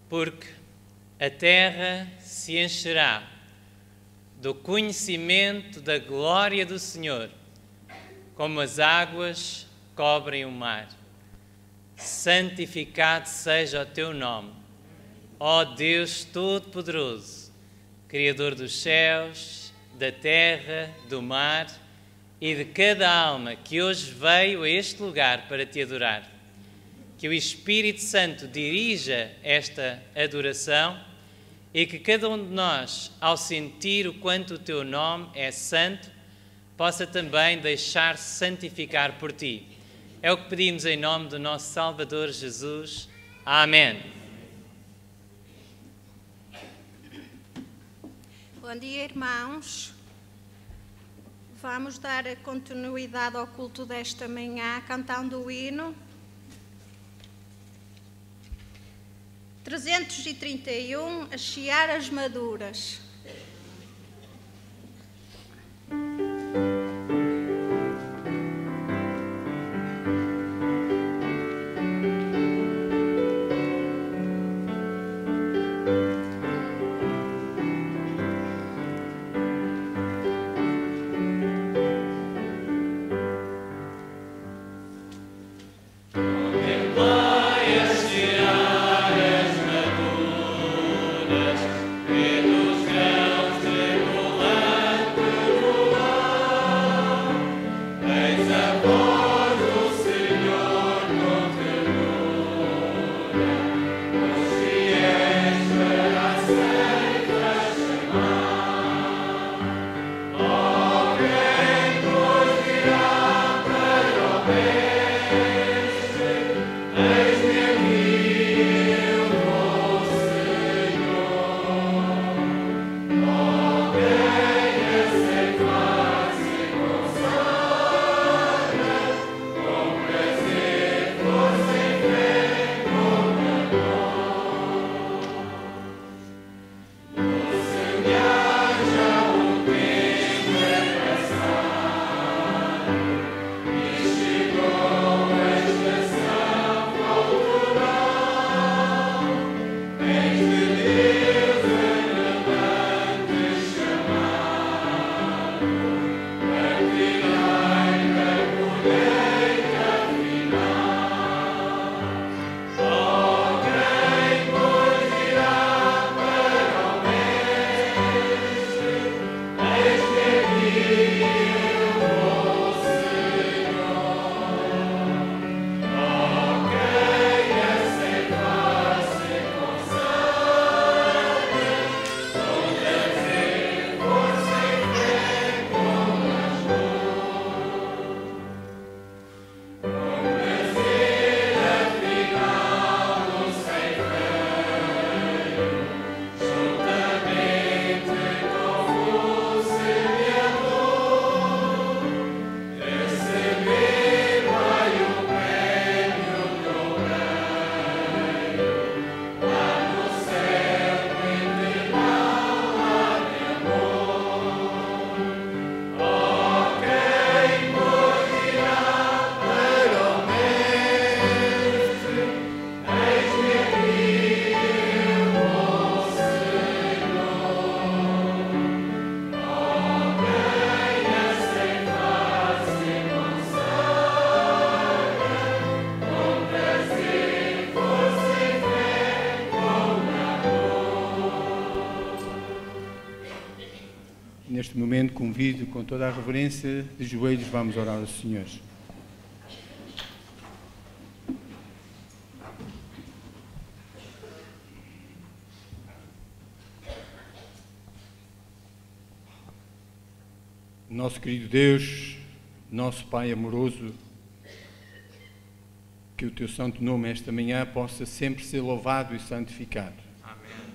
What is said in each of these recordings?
Porque a terra se encherá do conhecimento da glória do Senhor, como as águas cobrem o mar. Santificado seja o teu nome, ó Deus Todo-Poderoso, Criador dos céus, da terra, do mar e de cada alma que hoje veio a este lugar para te adorar. Que o Espírito Santo dirija esta adoração e que cada um de nós, ao sentir o quanto o teu nome é santo, possa também deixar-se santificar por ti. É o que pedimos em nome do nosso Salvador Jesus. Amém. Bom dia, irmãos. Vamos dar continuidade ao culto desta manhã cantando o hino 331, as searas maduras. Neste momento, convido com toda a reverência, de joelhos, vamos orar ao Senhor. Nosso querido Deus, nosso Pai amoroso, que o teu santo nome esta manhã possa sempre ser louvado e santificado. Amém.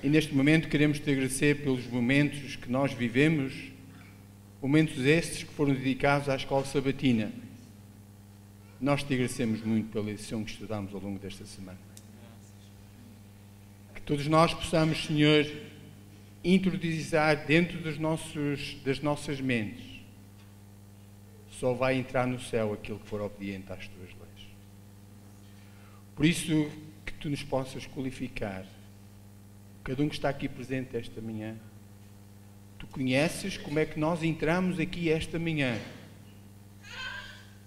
E neste momento queremos te agradecer pelos momentos que nós vivemos, momentos estes que foram dedicados à escola sabatina. Nós te agradecemos muito pela lição que estudámos ao longo desta semana. Que todos nós possamos, Senhor, introduzir dentro das nossas mentes. Só vai entrar no céu aquele que for obediente às tuas leis. Por isso, que tu nos possas qualificar. Cada um que está aqui presente esta manhã, tu conheces como é que nós entramos aqui esta manhã.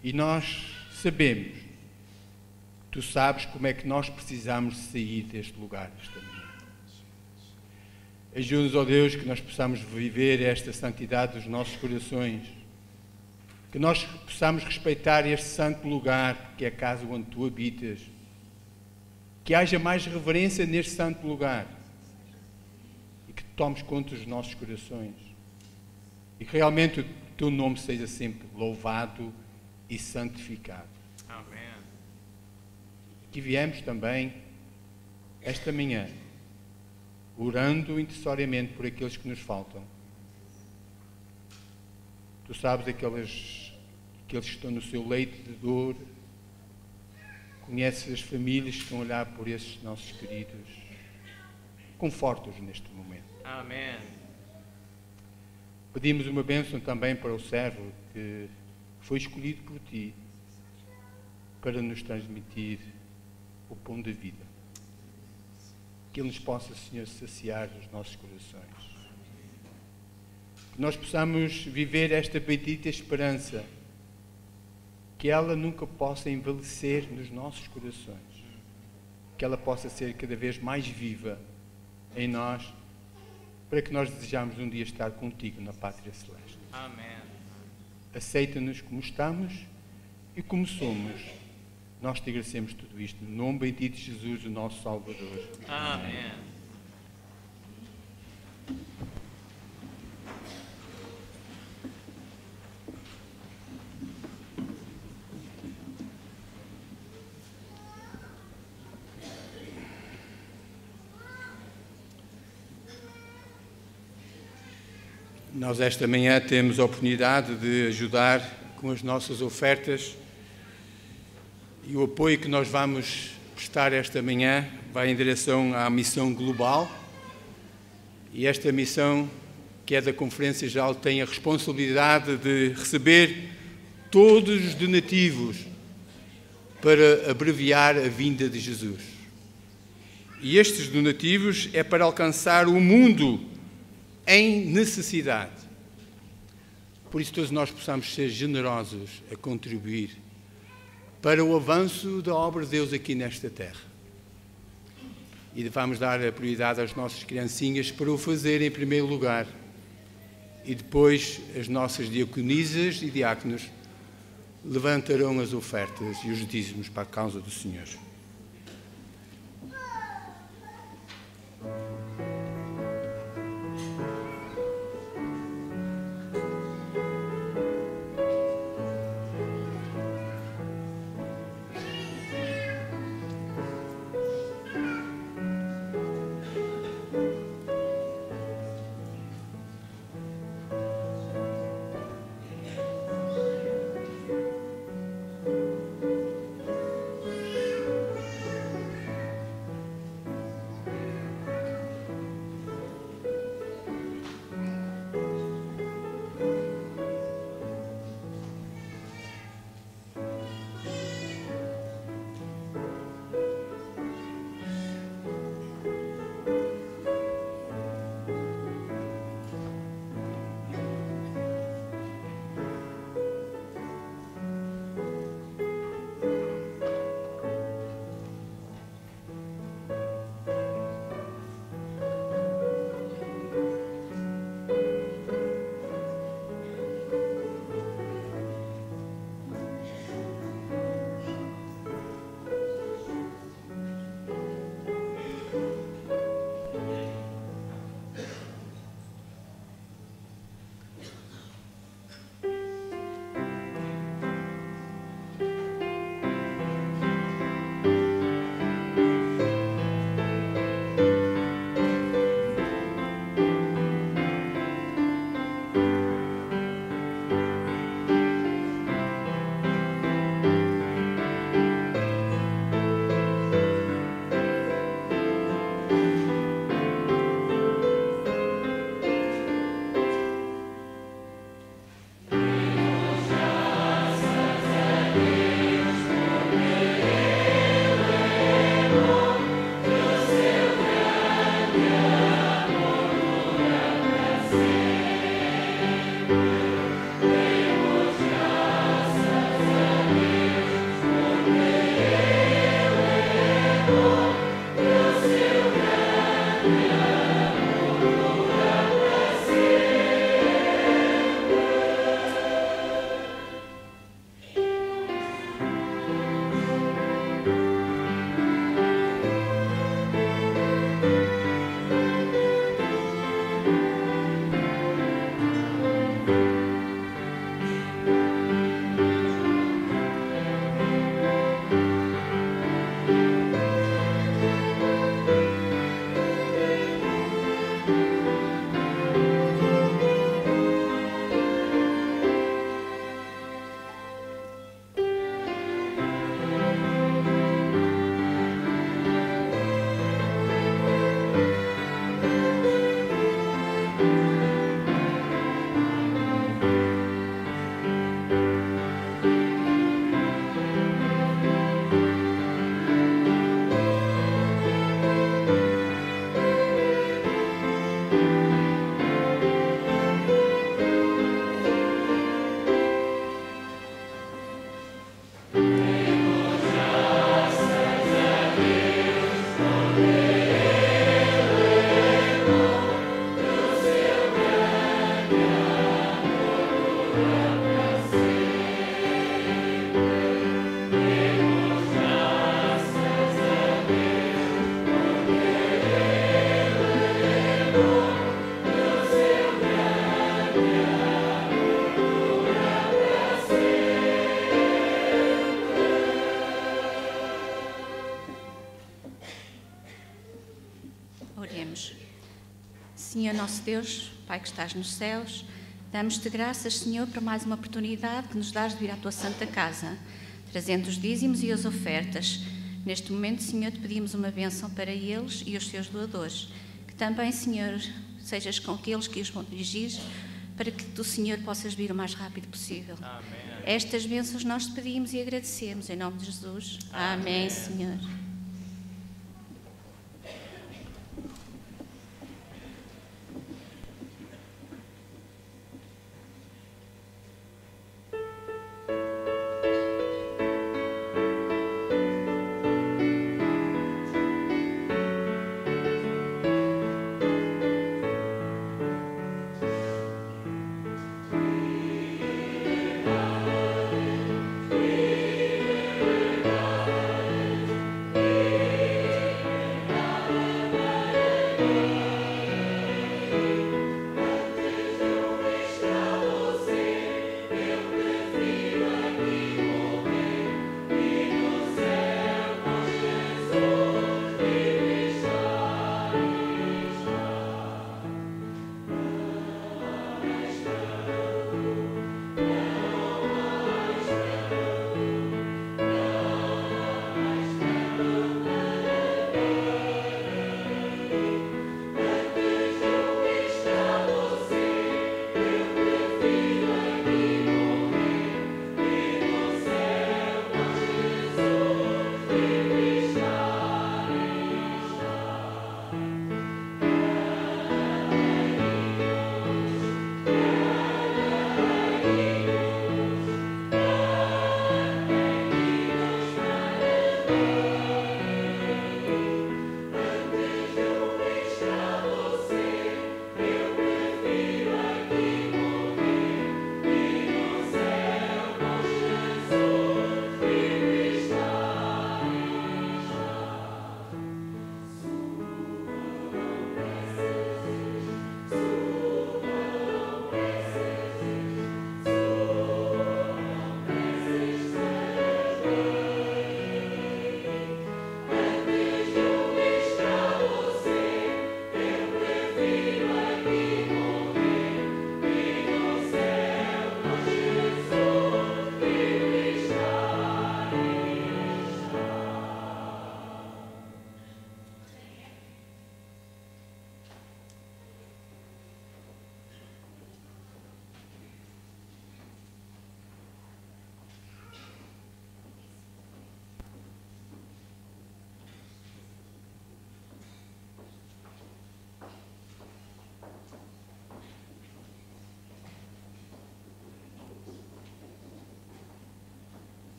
E nós sabemos, tu sabes como é que nós precisamos sair deste lugar esta manhã. Ajuda-nos, ó Deus, que nós possamos viver esta santidade dos nossos corações, que nós possamos respeitar este santo lugar, que é a casa onde tu habitas, que haja mais reverência neste santo lugar e que tomes conta dos nossos corações e que realmente o teu nome seja sempre louvado e santificado. Amém. Que viemos também esta manhã orando intercessoriamente por aqueles que nos faltam. Tu sabes aqueles que estão no seu leito de dor, conheces as famílias que estão a olhar por esses nossos queridos. Conforta-os neste momento. Amém. Pedimos uma bênção também para o servo que foi escolhido por ti para nos transmitir o pão da vida. Que ele nos possa, Senhor, saciar os nossos corações. Que nós possamos viver esta bendita esperança, que ela nunca possa envelhecer nos nossos corações, que ela possa ser cada vez mais viva em nós, para que nós desejamos um dia estar contigo na Pátria Celeste. Amém. Aceita-nos como estamos e como somos. Nós te agradecemos tudo isto, no nome bendito de Jesus, o nosso Salvador. Amém. Nós esta manhã temos a oportunidade de ajudar com as nossas ofertas e o apoio que nós vamos prestar esta manhã vai em direção à missão global e esta missão, que é da Conferência Geral, tem a responsabilidade de receber todos os donativos para abreviar a vinda de Jesus. E estes donativos é para alcançar o mundo em necessidade. Por isso todos nós possamos ser generosos a contribuir para o avanço da obra de Deus aqui nesta terra. E vamos dar a prioridade às nossas criancinhas para o fazer em primeiro lugar. E depois as nossas diaconisas e diáconos levantarão as ofertas e os dízimos para a causa do Senhor. Oremos. Senhor nosso Deus, Pai que estás nos céus, damos-te graças, Senhor, por mais uma oportunidade que nos dás de vir à tua santa casa, trazendo os dízimos e as ofertas. Neste momento, Senhor, te pedimos uma bênção para eles e os seus doadores. Que também, Senhor, sejas com aqueles que os vão dirigir, para que tu, Senhor, possas vir o mais rápido possível. Amém. Estas bênçãos nós te pedimos e agradecemos, em nome de Jesus. Amém, Senhor.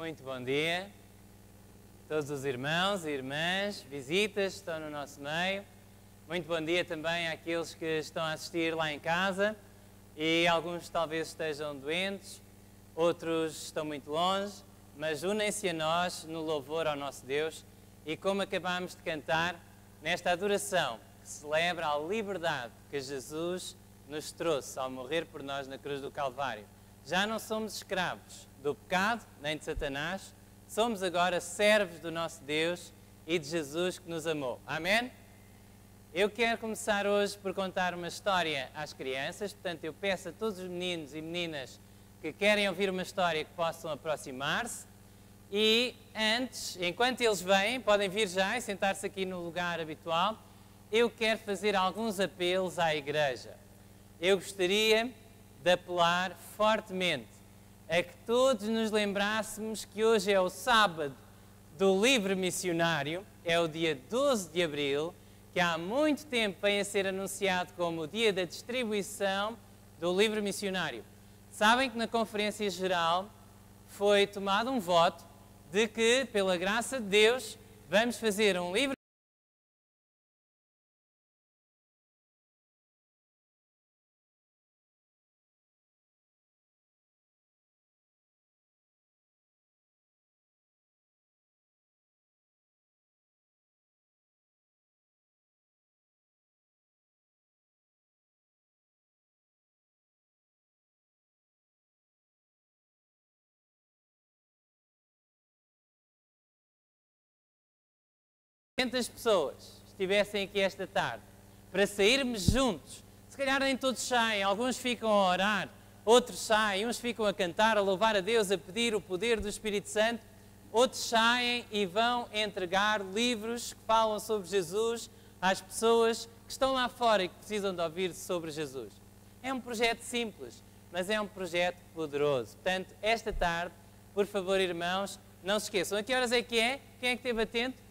Muito bom dia. Todos os irmãos e irmãs, visitas que estão no nosso meio. Muito bom dia também àqueles que estão a assistir lá em casa e alguns talvez estejam doentes, outros estão muito longe, mas unem-se a nós no louvor ao nosso Deus e como acabámos de cantar nesta adoração que celebra a liberdade que Jesus nos trouxe ao morrer por nós na cruz do Calvário. Já não somos escravos do pecado, nem de Satanás, somos agora servos do nosso Deus e de Jesus que nos amou. Amém? Eu quero começar hoje por contar uma história às crianças, portanto eu peço a todos os meninos e meninas que querem ouvir uma história que possam aproximar-se e antes, enquanto eles vêm, podem vir já e sentar-se aqui no lugar habitual, eu quero fazer alguns apelos à igreja. Eu gostaria de apelar fortemente a que todos nos lembrássemos que hoje é o sábado do livro missionário, é o dia 12 de abril, que há muito tempo vem a ser anunciado como o dia da distribuição do livro missionário. Sabem que na Conferência Geral foi tomado um voto de que, pela graça de Deus, vamos fazer um livro 500 pessoas estivessem aqui esta tarde, para sairmos juntos, se calhar nem todos saem, alguns ficam a orar, outros saem, uns ficam a cantar, a louvar a Deus, a pedir o poder do Espírito Santo, outros saem e vão entregar livros que falam sobre Jesus às pessoas que estão lá fora e que precisam de ouvir sobre Jesus. É um projeto simples, mas é um projeto poderoso. Portanto, esta tarde, por favor, irmãos, não se esqueçam. A que horas é que é? Quem é que esteve atento?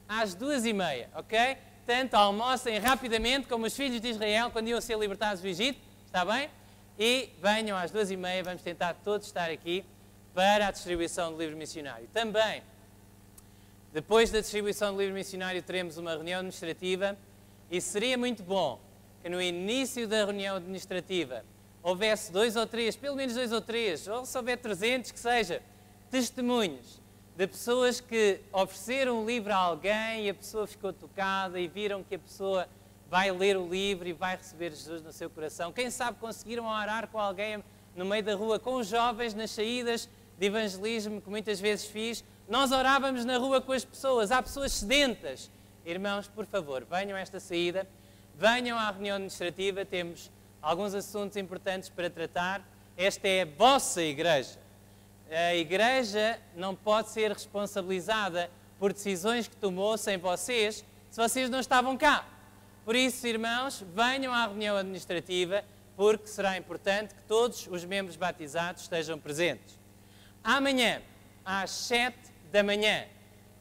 Às 2h30, ok? Portanto, almocem rapidamente, como os filhos de Israel, quando iam ser libertados do Egito, está bem? E venham às 2h30, vamos tentar todos estar aqui para a distribuição do livro missionário. Também, depois da distribuição do livro missionário, teremos uma reunião administrativa e seria muito bom que no início da reunião administrativa houvesse 2 ou 3, pelo menos 2 ou 3, ou se houver 300, que seja, testemunhos de pessoas que ofereceram o livro a alguém e a pessoa ficou tocada e viram que a pessoa vai ler o livro e vai receber Jesus no seu coração. Quem sabe conseguiram orar com alguém no meio da rua, com os jovens nas saídas de evangelismo que muitas vezes fiz. Nós orávamos na rua com as pessoas, há pessoas sedentas. Irmãos, por favor, venham a esta saída, venham à reunião administrativa, temos alguns assuntos importantes para tratar. Esta é a vossa igreja. A igreja não pode ser responsabilizada por decisões que tomou sem vocês, se vocês não estavam cá. Por isso, irmãos, venham à reunião administrativa, porque será importante que todos os membros batizados estejam presentes. Amanhã, às 7h,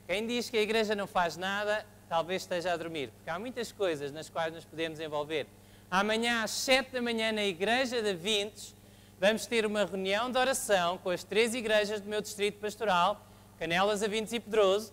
quem diz que a igreja não faz nada, talvez esteja a dormir, porque há muitas coisas nas quais nos podemos envolver. Amanhã, às 7h, na igreja de Vintes, vamos ter uma reunião de oração com as 3 igrejas do meu distrito pastoral, Canelas, Avintes e Pedroso.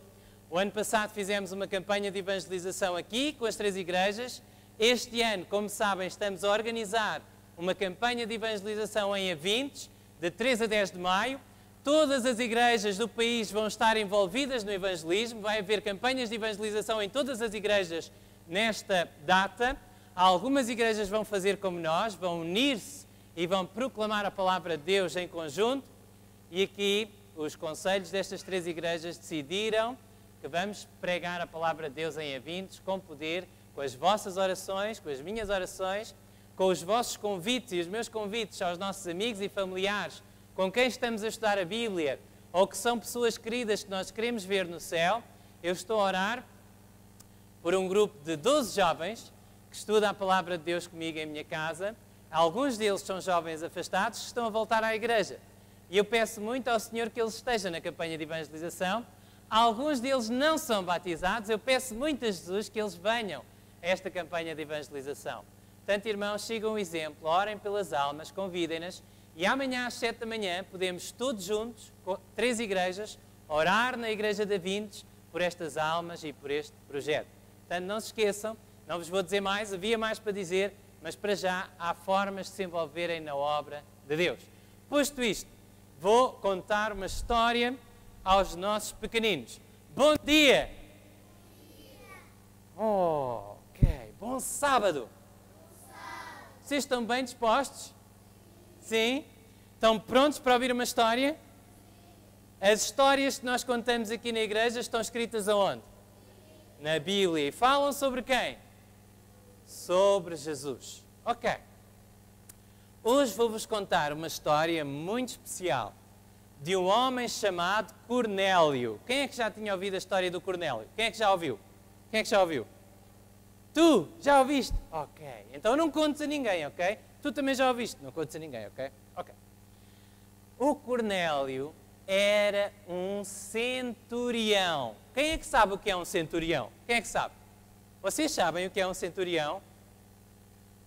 O ano passado fizemos uma campanha de evangelização aqui com as 3 igrejas. Este ano, como sabem, estamos a organizar uma campanha de evangelização em Avintes, de 3 a 10 de maio. Todas as igrejas do país vão estar envolvidas no evangelismo. Vai haver campanhas de evangelização em todas as igrejas nesta data. Algumas igrejas vão fazer como nós, vão unir-se e vão proclamar a palavra de Deus em conjunto. E aqui os conselhos destas 3 igrejas decidiram que vamos pregar a palavra de Deus em Avintes com poder, com as vossas orações, com as minhas orações, com os vossos convites e os meus convites aos nossos amigos e familiares com quem estamos a estudar a Bíblia ou que são pessoas queridas que nós queremos ver no céu. Eu estou a orar por um grupo de 12 jovens que estudam a palavra de Deus comigo em minha casa. Alguns deles são jovens afastados que estão a voltar à igreja. E eu peço muito ao Senhor que eles estejam na campanha de evangelização. Alguns deles não são batizados. Eu peço muito a Jesus que eles venham a esta campanha de evangelização. Portanto, irmãos, sigam o exemplo, orem pelas almas, convidem-nas. E amanhã às 7h podemos todos juntos, com 3 igrejas, orar na igreja de Avintes por estas almas e por este projeto. Portanto, não se esqueçam, não vos vou dizer mais, havia mais para dizer, mas para já há formas de se envolverem na obra de Deus. Posto isto, vou contar uma história aos nossos pequeninos. Bom dia! Oh, ok. Bom sábado! Vocês estão bem dispostos? Sim? Estão prontos para ouvir uma história? As histórias que nós contamos aqui na igreja estão escritas aonde? Na Bíblia. E falam sobre quem? Sobre Jesus. Ok. Hoje vou-vos contar uma história muito especial de um homem chamado Cornélio. Quem é que já tinha ouvido a história do Cornélio? Quem é que já ouviu? Quem é que já ouviu? Tu? Já ouviste? Ok. Então não contes a ninguém, ok? Tu também já ouviste? Não contes a ninguém, ok? Ok. O Cornélio era um centurião. Quem é que sabe o que é um centurião? Quem é que sabe? Vocês sabem o que é um centurião?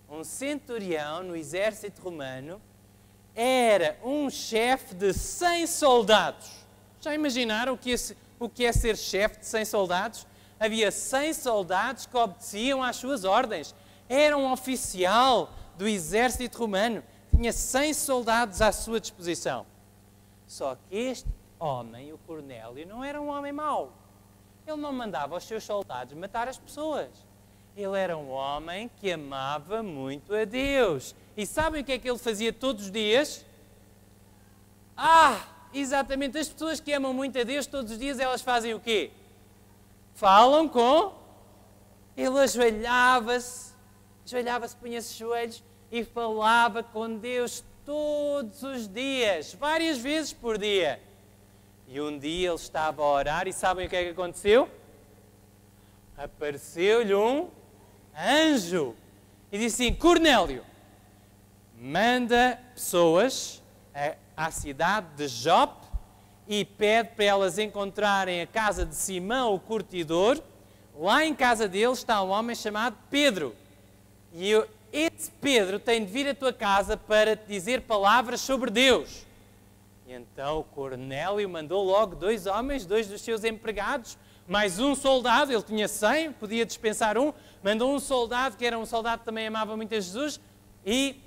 Um centurião no exército romano era um chefe de 100 soldados. Já imaginaram o que é ser chefe de 100 soldados? Havia 100 soldados que obedeciam às suas ordens. Era um oficial do exército romano. Tinha 100 soldados à sua disposição. Só que este homem, o Cornélio, não era um homem mau. Ele não mandava os seus soldados matar as pessoas. Ele era um homem que amava muito a Deus. E sabem o que é que ele fazia todos os dias? Exatamente, as pessoas que amam muito a Deus, todos os dias elas fazem o quê? Falam com... Ele ajoelhava-se, punha-se os joelhos e falava com Deus todos os dias, várias vezes por dia. E um dia ele estava a orar e sabem o que é que aconteceu? Apareceu-lhe um anjo e disse assim: Cornélio, manda pessoas à cidade de Jope e pede para elas encontrarem a casa de Simão, o curtidor. Lá em casa dele está um homem chamado Pedro. E esse Pedro tem de vir à tua casa para te dizer palavras sobre Deus. E então o Cornélio mandou logo 2 homens, 2 dos seus empregados, mais um soldado, ele tinha 100, podia dispensar um, mandou um soldado, que era um soldado que também amava muito a Jesus, e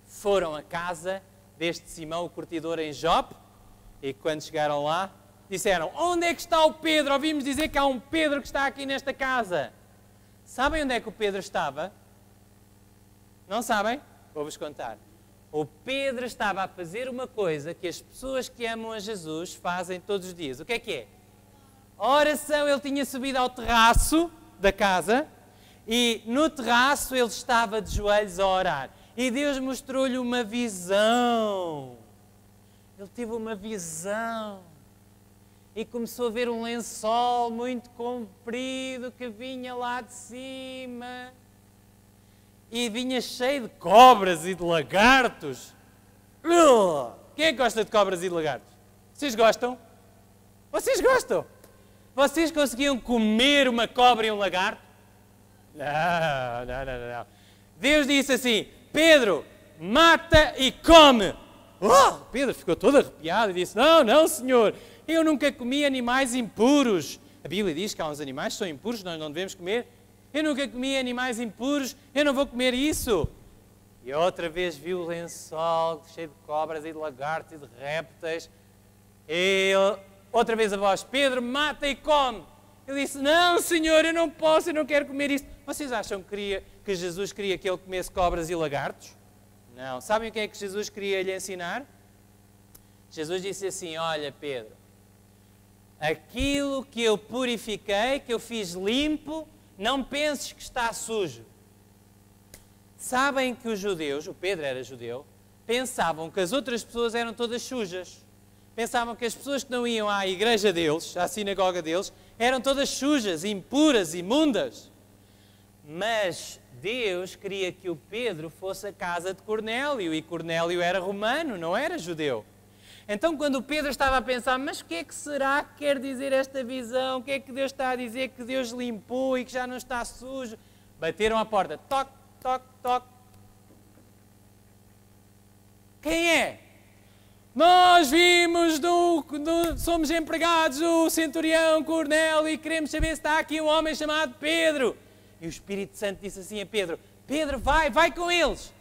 foram à casa deste Simão, o curtidor, em Jope, e quando chegaram lá, disseram: onde é que está o Pedro? Ouvimos dizer que há um Pedro que está aqui nesta casa. Sabem onde é que o Pedro estava? Não sabem? Vou-vos contar. O Pedro estava a fazer uma coisa que as pessoas que amam a Jesus fazem todos os dias. O que é? A oração. Ele tinha subido ao terraço da casa e no terraço ele estava de joelhos a orar. E Deus mostrou-lhe uma visão. Ele teve uma visão. E começou a ver um lençol muito comprido que vinha lá de cima. E vinha cheio de cobras e de lagartos. Quem é que gosta de cobras e de lagartos? Vocês gostam? Vocês gostam? Vocês conseguiam comer uma cobra e um lagarto? Não. Deus disse assim: Pedro, mata e come. Pedro ficou todo arrepiado e disse: não, Senhor, eu nunca comi animais impuros. A Bíblia diz que há uns animais que são impuros, nós não devemos comer. Eu nunca comi animais impuros, eu não vou comer isso. E outra vez viu o lençol cheio de cobras e de lagartos e de répteis. E outra vez a voz: Pedro, mata e come. Ele disse: não, Senhor, eu não posso, eu não quero comer isso. Vocês acham que Jesus queria que ele comesse cobras e lagartos? Não. Sabem o que é que Jesus queria lhe ensinar? Jesus disse assim: olha, Pedro, aquilo que eu purifiquei, que eu fiz limpo, não penses que está sujo. Sabem que os judeus, o Pedro era judeu, pensavam que as outras pessoas eram todas sujas. Pensavam que as pessoas que não iam à igreja deles, à sinagoga deles, eram todas sujas, impuras, imundas. Mas Deus queria que o Pedro fosse à casa de Cornélio, e Cornélio era romano, não era judeu. Então, quando o Pedro estava a pensar: mas o que é que será que quer dizer esta visão? O que é que Deus está a dizer? Que Deus limpou e que já não está sujo? Bateram à porta. Toc, toc, toc. Quem é? Nós vimos, somos empregados do centurião Cornélio e queremos saber se está aqui um homem chamado Pedro. E o Espírito Santo disse assim a Pedro: Pedro, vai com eles.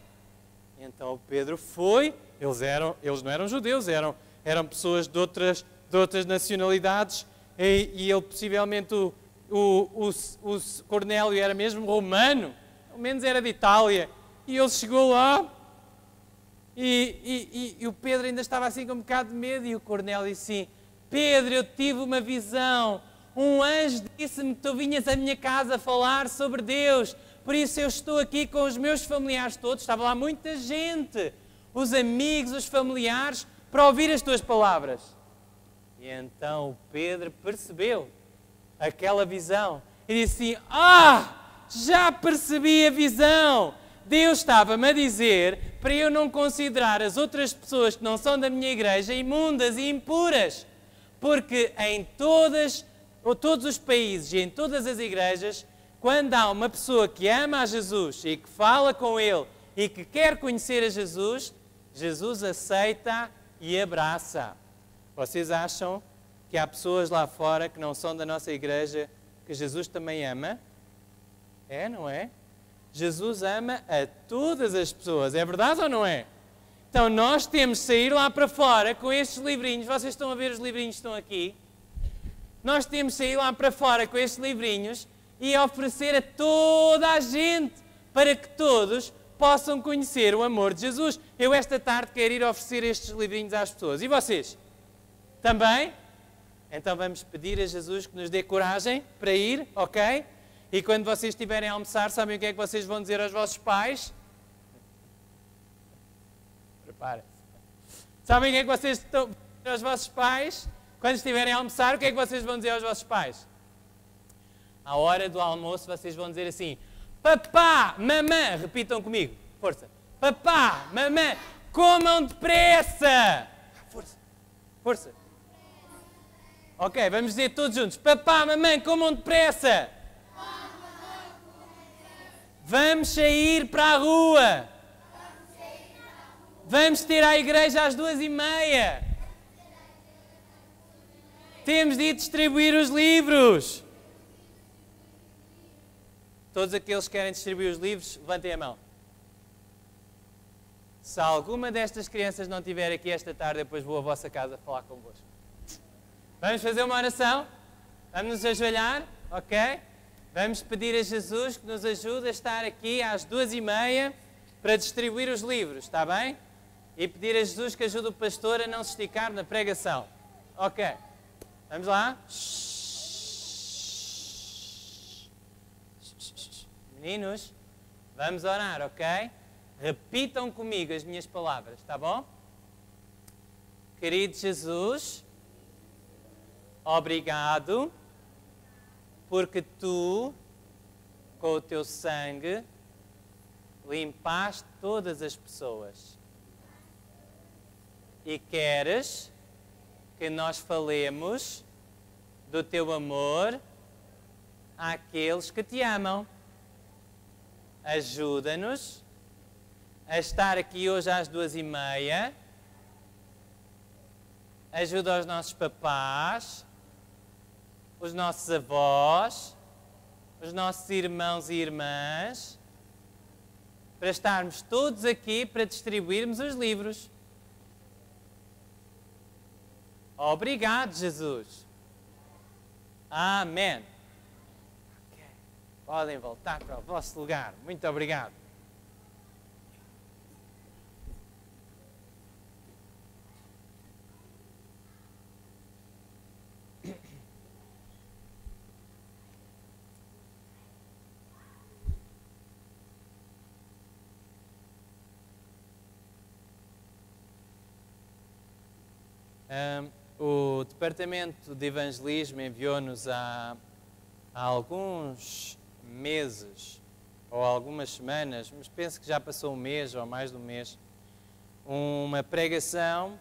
Então Pedro foi. Eles não eram judeus, eram pessoas de outras nacionalidades, e ele possivelmente, o Cornélio era mesmo romano, pelo menos era de Itália, e ele chegou lá, e o Pedro ainda estava assim com um bocado de medo, e o Cornélio disse assim: Pedro, eu tive uma visão, um anjo disse-me que tu vinhas à minha casa falar sobre Deus, por isso eu estou aqui com os meus familiares todos, estava lá muita gente, os amigos, os familiares, para ouvir as tuas palavras. E então o Pedro percebeu aquela visão e disse assim: já percebi a visão. Deus estava-me a dizer para eu não considerar as outras pessoas que não são da minha igreja imundas e impuras, porque em todos os países e em todas as igrejas, quando há uma pessoa que ama a Jesus e que fala com Ele e que quer conhecer a Jesus, Jesus aceita e abraça. Vocês acham que há pessoas lá fora que não são da nossa igreja que Jesus também ama? É, não é? Jesus ama a todas as pessoas. É verdade ou não é? Então nós temos de sair lá para fora com estes livrinhos. Vocês estão a ver os livrinhos que estão aqui? Nós temos de sair lá para fora com estes livrinhos e oferecer a toda a gente para que todos possam conhecer o amor de Jesus. Eu esta tarde quero ir oferecer estes livrinhos às pessoas. E vocês? Também? Então vamos pedir a Jesus que nos dê coragem para ir, ok? E quando vocês estiverem a almoçar, sabem o que é que vocês vão dizer aos vossos pais? Preparem-se. Sabem o que é que vocês estão a dizer aos vossos pais? Quando estiverem a almoçar, o que é que vocês vão dizer aos vossos pais? À hora do almoço, vocês vão dizer assim: papá, mamã, repitam comigo, força. Papá, mamã, comam depressa. Força, força. Ok, vamos dizer todos juntos: papá, mamãe, comam depressa. Vamos sair para a rua. Vamos ter à igreja às 2h30. Temos de ir distribuir os livros. Todos aqueles que querem distribuir os livros, levantem a mão. Se alguma destas crianças não estiver aqui esta tarde, depois vou à vossa casa falar convosco. Vamos fazer uma oração? Vamos nos ajoelhar, ok? Vamos pedir a Jesus que nos ajude a estar aqui às 2h30 para distribuir os livros, está bem? E pedir a Jesus que ajude o pastor a não se esticar na pregação. Ok. Vamos lá? Meninos, vamos orar, ok? Repitam comigo as minhas palavras, está bom? Querido Jesus, obrigado, porque tu, com o teu sangue, limpaste todas as pessoas. E queres que nós falemos do teu amor àqueles que te amam. Ajuda-nos a estar aqui hoje às 2h30. Ajuda os nossos papás, os nossos avós, os nossos irmãos e irmãs, para estarmos todos aqui para distribuirmos os livros. Obrigado, Jesus. Amém. Okay. Podem voltar para o vosso lugar. Muito obrigado. O Departamento de Evangelismo enviou-nos há alguns meses, ou algumas semanas, mas penso que já passou um mês ou mais de um mês, uma pregação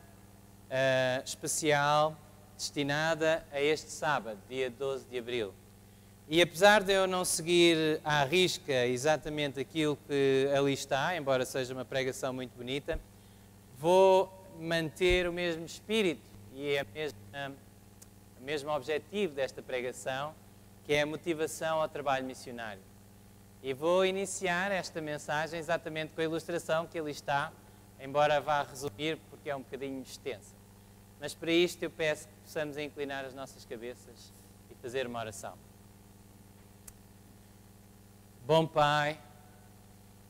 especial destinada a este sábado, dia 12 de abril. E apesar de eu não seguir à risca exatamente aquilo que ali está, embora seja uma pregação muito bonita, vou manter o mesmo espírito e o mesmo objetivo desta pregação, que é a motivação ao trabalho missionário. E vou iniciar esta mensagem exatamente com a ilustração que ali está, embora vá resumir porque é um bocadinho extensa. Mas para isto eu peço que possamos inclinar as nossas cabeças e fazer uma oração. Bom Pai,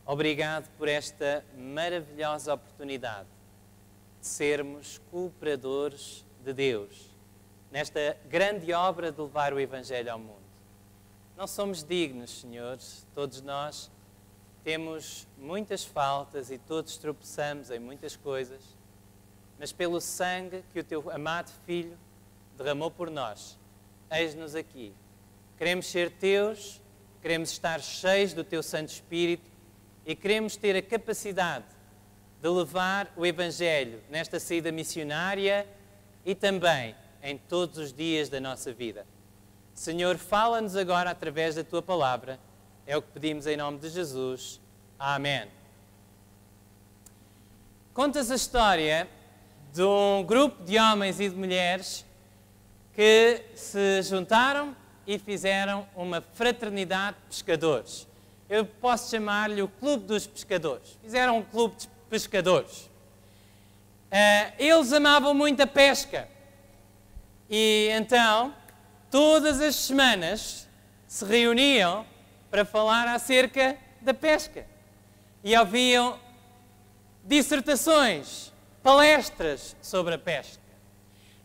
obrigado por esta maravilhosa oportunidade de sermos cooperadores de Deus nesta grande obra de levar o Evangelho ao mundo. Não somos dignos, senhores, todos nós temos muitas faltas e todos tropeçamos em muitas coisas, mas pelo sangue que o teu amado Filho derramou por nós, eis-nos aqui. Queremos ser teus, queremos estar cheios do teu Santo Espírito e queremos ter a capacidade de levar o Evangelho nesta saída missionária e também em todos os dias da nossa vida. Senhor, fala-nos agora através da Tua Palavra. É o que pedimos em nome de Jesus. Amém. Conta-se a história de um grupo de homens e de mulheres que se juntaram e fizeram uma fraternidade de pescadores. Eu posso chamar-lhe o Clube dos Pescadores. Fizeram um clube de pescadores. Eles amavam muito a pesca. E então, todas as semanas, se reuniam para falar acerca da pesca. E ouviam dissertações, palestras sobre a pesca.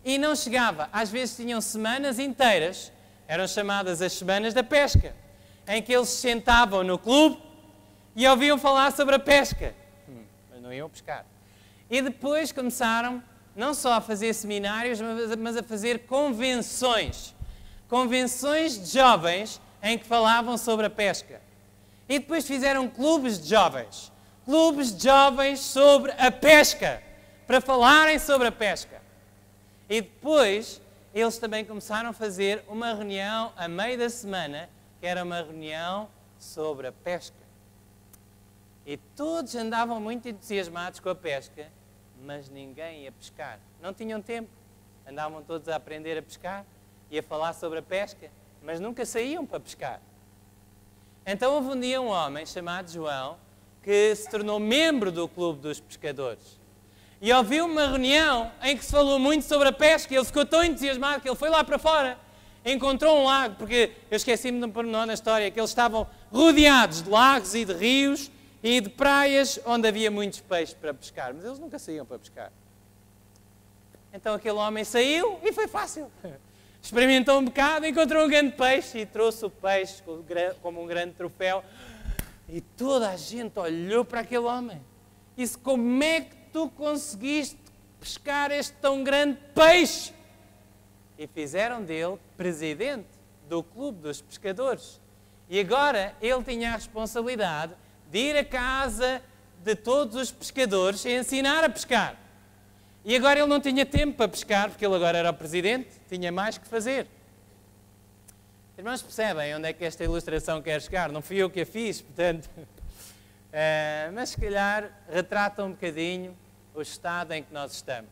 e não chegava. Às vezes tinham semanas inteiras, eram chamadas as semanas da pesca, em que eles se sentavam no clube e ouviam falar sobre a pesca, mas não iam pescar. E depois começaram não só a fazer seminários, mas a fazer convenções. Convenções de jovens em que falavam sobre a pesca. E depois fizeram clubes de jovens. Clubes de jovens sobre a pesca, para falarem sobre a pesca. E depois eles também começaram a fazer uma reunião a meio da semana, que era uma reunião sobre a pesca. E todos andavam muito entusiasmados com a pesca, mas ninguém ia pescar. Não tinham tempo. Andavam todos a aprender a pescar e a falar sobre a pesca, mas nunca saíam para pescar. Então houve um dia um homem chamado João que se tornou membro do clube dos pescadores. E ouviu uma reunião em que se falou muito sobre a pesca e ele ficou tão entusiasmado que ele foi lá para fora. Encontrou um lago, porque eu esqueci-me de um pormenor na história, que eles estavam rodeados de lagos e de rios e de praias onde havia muitos peixes para pescar, mas eles nunca saíam para pescar. Então aquele homem saiu e foi fácil. Experimentou um bocado, encontrou um grande peixe e trouxe o peixe como um grande troféu. E toda a gente olhou para aquele homem e disse: como é que tu conseguiste pescar este tão grande peixe? E fizeram dele presidente do clube dos pescadores. E agora ele tinha a responsabilidade de ir à casa de todos os pescadores e ensinar a pescar. E agora ele não tinha tempo para pescar, porque ele agora era o presidente, tinha mais que fazer. Irmãos, percebem onde é que esta ilustração quer chegar? Não fui eu que a fiz, portanto... mas se calhar retrata um bocadinho o estado em que nós estamos.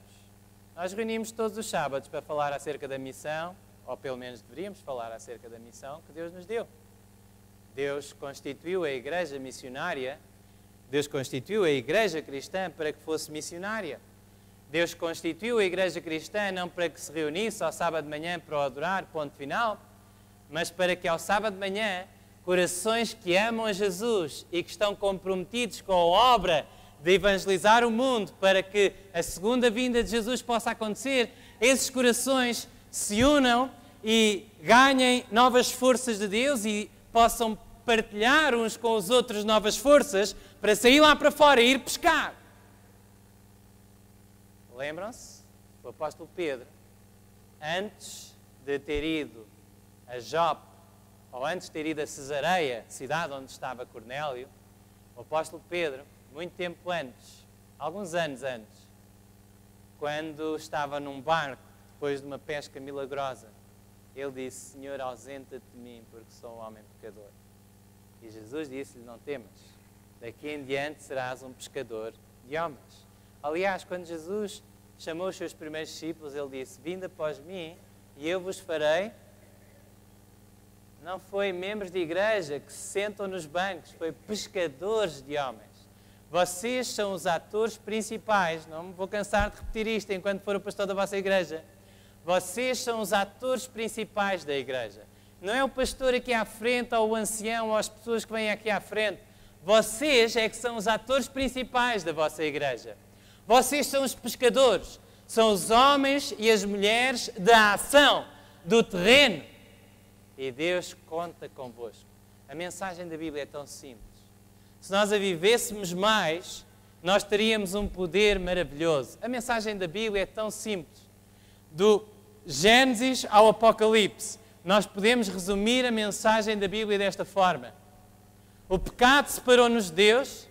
Nós reunimos todos os sábados para falar acerca da missão, ou pelo menos deveríamos falar acerca da missão que Deus nos deu. Deus constituiu a igreja missionária, Deus constituiu a igreja cristã para que fosse missionária. Deus constituiu a igreja cristã não para que se reunisse ao sábado de manhã para o adorar, ponto final, mas para que ao sábado de manhã corações que amam a Jesus e que estão comprometidos com a obra de evangelizar o mundo para que a segunda vinda de Jesus possa acontecer, esses corações se unam e ganhem novas forças de Deus e possam partilhar uns com os outros novas forças para sair lá para fora e ir pescar. Lembram-se? O apóstolo Pedro, antes de ter ido a Jope, ou antes de ter ido a Cesareia, cidade onde estava Cornélio, o apóstolo Pedro, muito tempo antes, alguns anos antes, quando estava num barco, depois de uma pesca milagrosa, ele disse: Senhor, ausenta-te de mim, porque sou um homem pecador. E Jesus disse-lhe: não temas, daqui em diante serás um pescador de homens. Aliás, quando Jesus chamou os seus primeiros discípulos, ele disse: vinde após mim e eu vos farei. Não foi membros de igreja que se sentam nos bancos, foi pescadores de homens. Vocês são os atores principais, não me vou cansar de repetir isto enquanto for o pastor da vossa igreja. Vocês são os atores principais da igreja. Não é o pastor aqui à frente, ou o ancião, ou as pessoas que vêm aqui à frente. Vocês é que são os atores principais da vossa igreja. Vocês são os pescadores, são os homens e as mulheres da ação, do terreno. E Deus conta convosco. A mensagem da Bíblia é tão simples. Se nós a vivêssemos mais, nós teríamos um poder maravilhoso. A mensagem da Bíblia é tão simples. Do Gênesis ao Apocalipse, nós podemos resumir a mensagem da Bíblia desta forma. O pecado separou-nos de Deus,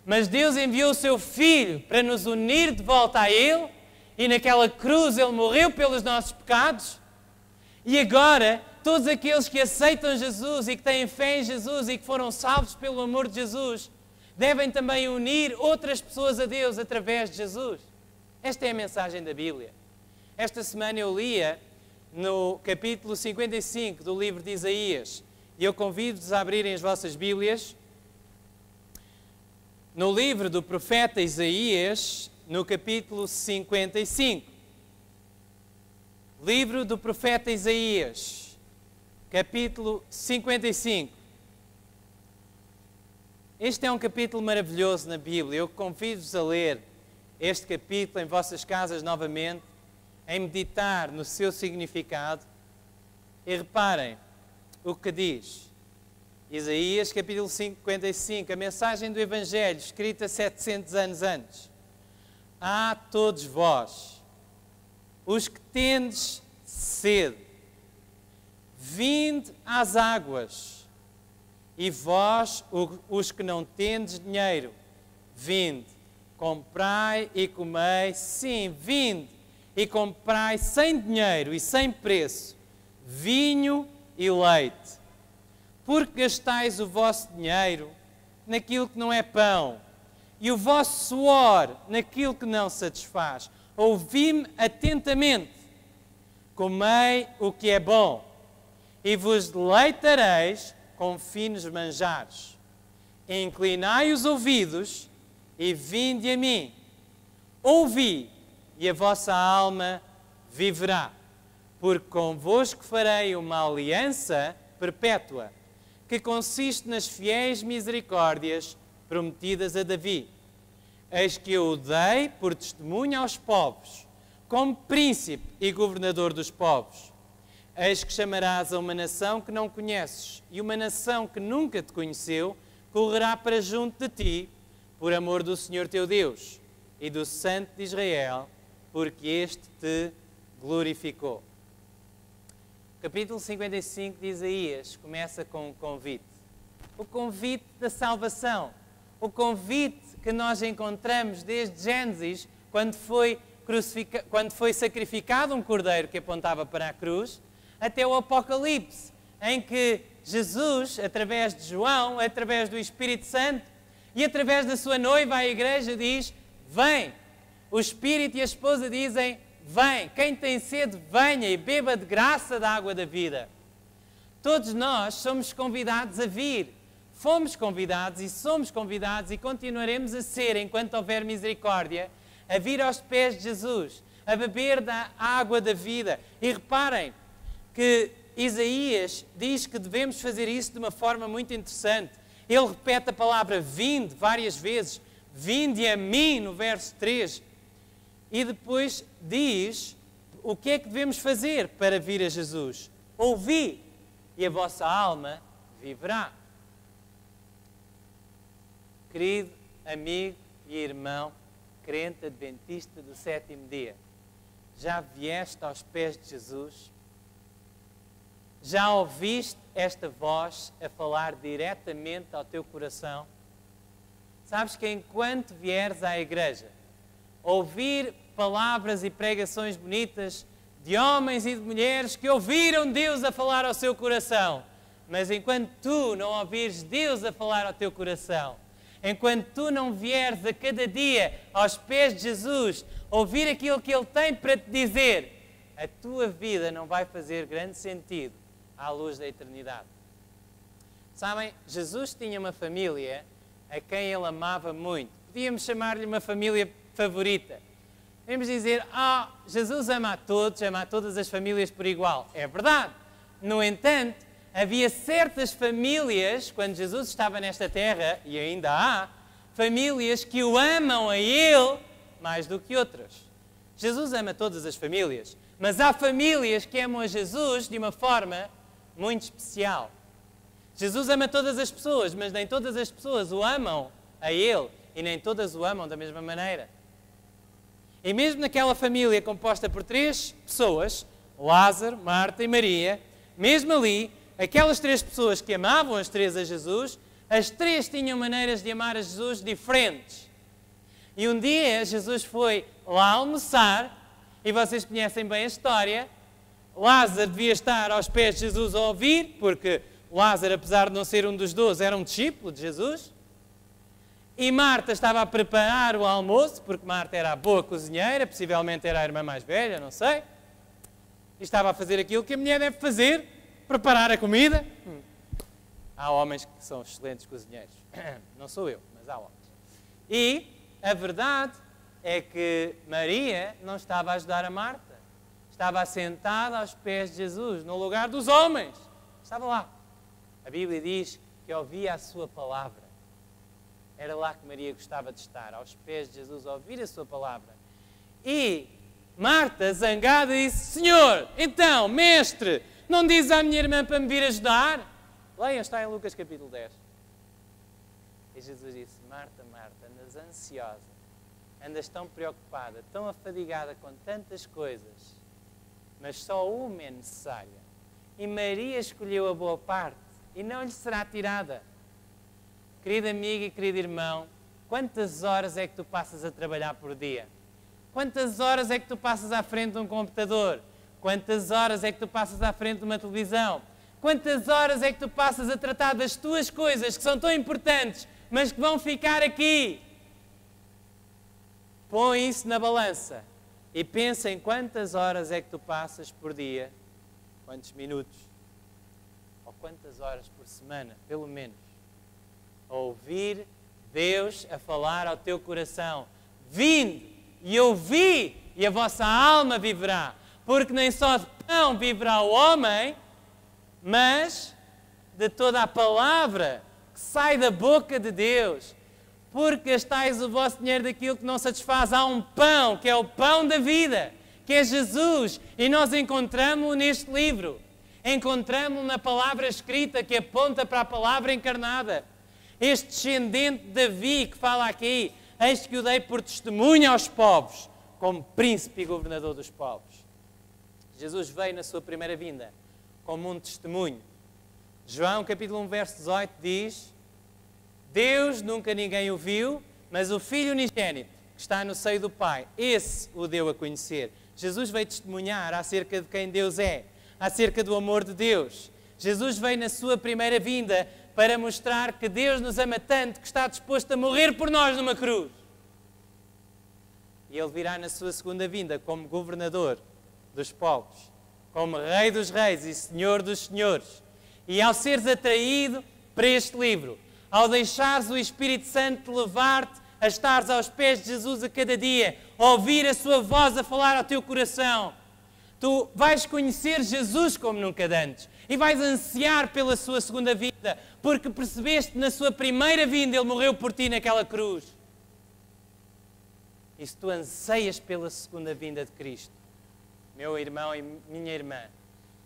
mas Deus enviou o seu Filho para nos unir de volta a Ele, e naquela cruz Ele morreu pelos nossos pecados, e agora todos aqueles que aceitam Jesus e que têm fé em Jesus e que foram salvos pelo amor de Jesus, devem também unir outras pessoas a Deus através de Jesus. Esta é a mensagem da Bíblia. Esta semana eu lia no capítulo 55 do livro de Isaías, e eu convido-vos a abrirem as vossas Bíblias. No livro do profeta Isaías, no capítulo 55. Livro do profeta Isaías, capítulo 55. Este é um capítulo maravilhoso na Bíblia. Eu convido-vos a ler este capítulo em vossas casas novamente, em meditar no seu significado. E reparem o que diz Isaías, capítulo 55, a mensagem do Evangelho, escrita 700 anos antes. A todos vós, os que tendes sede, vinde às águas, e vós, os que não tendes dinheiro, vinde, comprai e comei, sim, vinde, e comprai sem dinheiro e sem preço, vinho e leite. Porque gastais o vosso dinheiro naquilo que não é pão, e o vosso suor naquilo que não satisfaz. Ouvi-me atentamente, comei o que é bom, e vos deleitareis com finos manjares. Inclinai os ouvidos e vinde a mim. Ouvi, e a vossa alma viverá, porque convosco farei uma aliança perpétua, que consiste nas fiéis misericórdias prometidas a Davi. Eis que eu o dei por testemunho aos povos, como príncipe e governador dos povos. Eis que chamarás a uma nação que não conheces, e uma nação que nunca te conheceu, correrá para junto de ti, por amor do Senhor teu Deus e do Santo de Israel, porque este te glorificou. O capítulo 55 de Isaías começa com um convite. O convite da salvação. O convite que nós encontramos desde Gênesis, quando foi sacrificado um cordeiro que apontava para a cruz, até o Apocalipse, em que Jesus, através de João, através do Espírito Santo e através da sua noiva, a igreja diz: vem. O Espírito e a esposa dizem: vem. Quem tem sede, venha e beba de graça da água da vida. Todos nós somos convidados a vir. Fomos convidados e somos convidados e continuaremos a ser, enquanto houver misericórdia, a vir aos pés de Jesus, a beber da água da vida. E reparem que Isaías diz que devemos fazer isso de uma forma muito interessante. Ele repete a palavra vinde várias vezes. Vinde a mim, no verso 3. E depois diz o que é que devemos fazer para vir a Jesus. Ouvi, e a vossa alma viverá. Querido amigo e irmão, crente adventista do sétimo dia, já vieste aos pés de Jesus? Já ouviste esta voz a falar diretamente ao teu coração? Sabes que enquanto vieres à igreja, ouvir palavras e pregações bonitas de homens e de mulheres que ouviram Deus a falar ao seu coração, mas enquanto tu não ouvires Deus a falar ao teu coração, enquanto tu não vieres a cada dia aos pés de Jesus, ouvir aquilo que Ele tem para te dizer, a tua vida não vai fazer grande sentido à luz da eternidade. Sabem, Jesus tinha uma família a quem Ele amava muito. Podíamos chamar-lhe uma família favorita. Podemos dizer: Jesus ama a todos, ama a todas as famílias por igual. É verdade. No entanto, havia certas famílias, quando Jesus estava nesta terra, e ainda há, famílias que o amam a Ele mais do que outras. Jesus ama todas as famílias, mas há famílias que amam a Jesus de uma forma muito especial. Jesus ama todas as pessoas, mas nem todas as pessoas o amam a Ele e nem todas o amam da mesma maneira. E mesmo naquela família composta por 3 pessoas, Lázaro, Marta e Maria, mesmo ali, aquelas 3 pessoas que amavam as 3 a Jesus, as 3 tinham maneiras de amar a Jesus diferentes. E um dia Jesus foi lá almoçar, e vocês conhecem bem a história. Lázaro devia estar aos pés de Jesus a ouvir, porque Lázaro, apesar de não ser um dos 12, era um discípulo de Jesus. E Marta estava a preparar o almoço, porque Marta era a boa cozinheira, possivelmente era a irmã mais velha, não sei. E estava a fazer aquilo que a mulher deve fazer, preparar a comida. Há homens que são excelentes cozinheiros. Não sou eu, mas há homens. E a verdade é que Maria não estava a ajudar a Marta. Estava assentada aos pés de Jesus, no lugar dos homens. Estava lá. A Bíblia diz que ouvia a sua palavra. Era lá que Maria gostava de estar, aos pés de Jesus, a ouvir a sua palavra. E Marta, zangada, disse: Senhor, então, mestre, não diz à minha irmã para me vir ajudar? Leiam, está em Lucas capítulo 10. E Jesus disse: Marta, Marta, andas ansiosa, andas tão preocupada, tão afadigada com tantas coisas, mas só uma é necessária. E Maria escolheu a boa parte e não lhe será tirada. Querida amiga e querido irmão, quantas horas é que tu passas a trabalhar por dia? Quantas horas é que tu passas à frente de um computador? Quantas horas é que tu passas à frente de uma televisão? Quantas horas é que tu passas a tratar das tuas coisas que são tão importantes, mas que vão ficar aqui? Põe isso na balança e pensa em quantas horas é que tu passas por dia, quantos minutos, ou quantas horas por semana, pelo menos, a ouvir Deus a falar ao teu coração: vinde e ouvi, e a vossa alma viverá, porque nem só de pão viverá o homem, mas de toda a palavra que sai da boca de Deus. Porque gastais o vosso dinheiro daquilo que não satisfaz. Há um pão, que é o pão da vida, que é Jesus, e nós encontramos-o neste livro. Encontramos-o na palavra escrita, que aponta para a palavra encarnada. Este descendente de Davi que fala aqui: eis que o dei por testemunha aos povos, como príncipe e governador dos povos. Jesus veio na sua primeira vinda como um testemunho. João capítulo 1, verso 18 diz: Deus nunca ninguém o viu, mas o Filho unigênito que está no seio do Pai, esse o deu a conhecer. Jesus veio testemunhar acerca de quem Deus é, acerca do amor de Deus. Jesus veio na sua primeira vinda para mostrar que Deus nos ama tanto que está disposto a morrer por nós numa cruz. E Ele virá na sua segunda vinda como governador dos povos, como Rei dos Reis e Senhor dos Senhores. E ao seres atraído para este livro, ao deixares o Espírito Santo levar-te a estares aos pés de Jesus a cada dia, a ouvir a sua voz a falar ao teu coração, tu vais conhecer Jesus como nunca antes e vais ansiar pela sua segunda vinda, porque percebeste que na sua primeira vinda Ele morreu por ti naquela cruz. E se tu anseias pela segunda vinda de Cristo, meu irmão e minha irmã,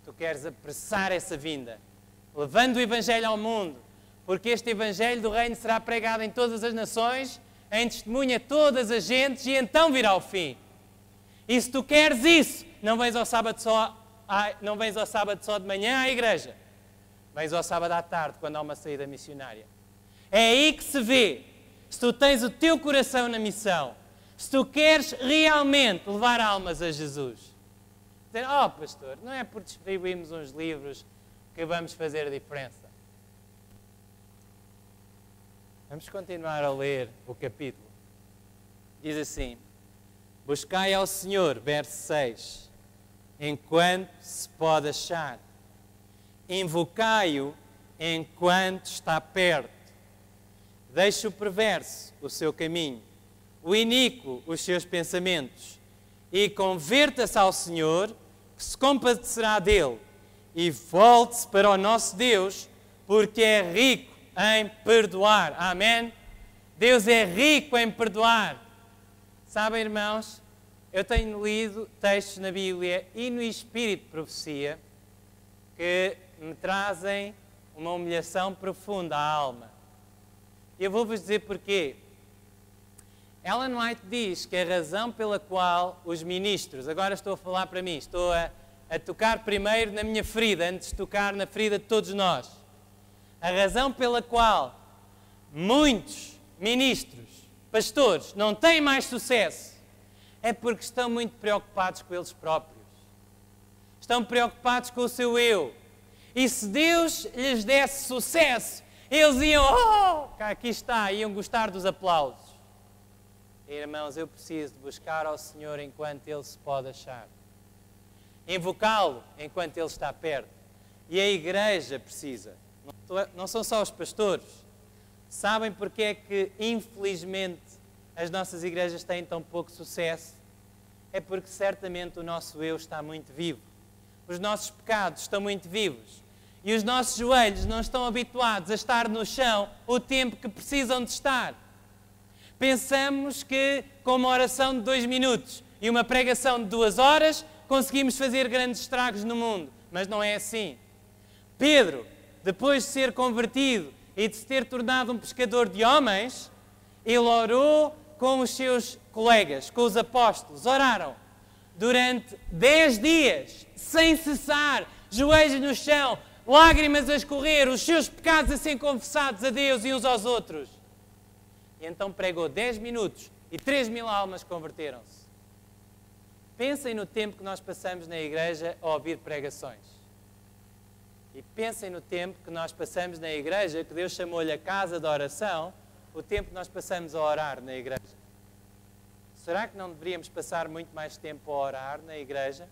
tu queres apressar essa vinda, levando o Evangelho ao mundo, porque este Evangelho do Reino será pregado em todas as nações, em testemunha a todas as gentes, e então virá o fim. E se tu queres isso, não vens ao sábado só de manhã à igreja, vens ao sábado à tarde, quando há uma saída missionária. É aí que se vê se tu tens o teu coração na missão, se tu queres realmente levar almas a Jesus. Dizer: oh pastor, não é por distribuirmos uns livros que vamos fazer a diferença. Vamos continuar a ler o capítulo. Diz assim: buscai ao Senhor, verso 6, enquanto se pode achar. Invocai-o enquanto está perto. Deixe o perverso o seu caminho, o iníquo os seus pensamentos, e converta-se ao Senhor, que se compadecerá dele, e volte-se para o nosso Deus, porque é rico em perdoar. Amém? Deus é rico em perdoar. Sabem, irmãos, eu tenho lido textos na Bíblia e no Espírito de Profecia que me trazem uma humilhação profunda à alma. E eu vou-vos dizer porquê. Ellen White diz que a razão pela qual os ministros, agora estou a falar para mim, estou a tocar primeiro na minha ferida, antes de tocar na ferida de todos nós. A razão pela qual muitos ministros, pastores, não têm mais sucesso é porque estão muito preocupados com eles próprios. Estão preocupados com o seu eu. E se Deus lhes desse sucesso, eles iam, aqui está, iam gostar dos aplausos. Irmãos, eu preciso de buscar ao Senhor enquanto Ele se pode achar. Invocá-lo enquanto Ele está perto. E a igreja precisa. Não são só os pastores. Sabem porque é que, infelizmente, as nossas igrejas têm tão pouco sucesso? É porque certamente o nosso eu está muito vivo. Os nossos pecados estão muito vivos. E os nossos joelhos não estão habituados a estar no chão o tempo que precisam de estar. Pensamos que, com uma oração de 2 minutos, e uma pregação de 2 horas conseguimos fazer grandes estragos no mundo. Mas não é assim. Pedro, depois de ser convertido e de se ter tornado um pescador de homens, ele orou com os seus colegas, com os apóstolos. Oraram durante 10 dias, sem cessar, joelhos no chão, lágrimas a escorrer, os seus pecados a serem confessados a Deus e uns aos outros. E então pregou 10 minutos e 3.000 almas converteram-se. Pensem no tempo que nós passamos na igreja a ouvir pregações. E pensem no tempo que nós passamos na igreja, que Deus chamou-lhe a casa de oração, o tempo que nós passamos a orar na igreja. Será que não deveríamos passar muito mais tempo a orar na igreja?